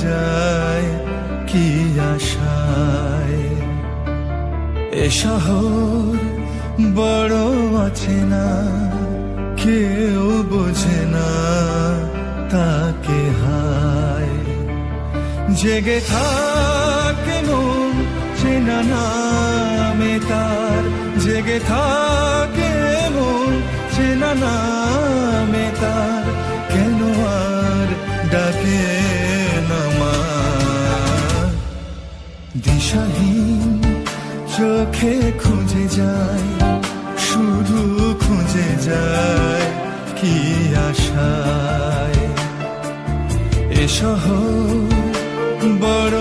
যায় কি আশায়। এ শহর বড় আছে না, কেউ বোঝে না তাকে হায়। জেগে থাকে মন চেনা নামে তার, জেগে থাকে মন চেনা নামে তার, কেন আর ডাকে না মা। দিশাহীন চোখে খুঁজে যায়, শুধু খুঁজে যায় কি আশায়। এ শহর বড়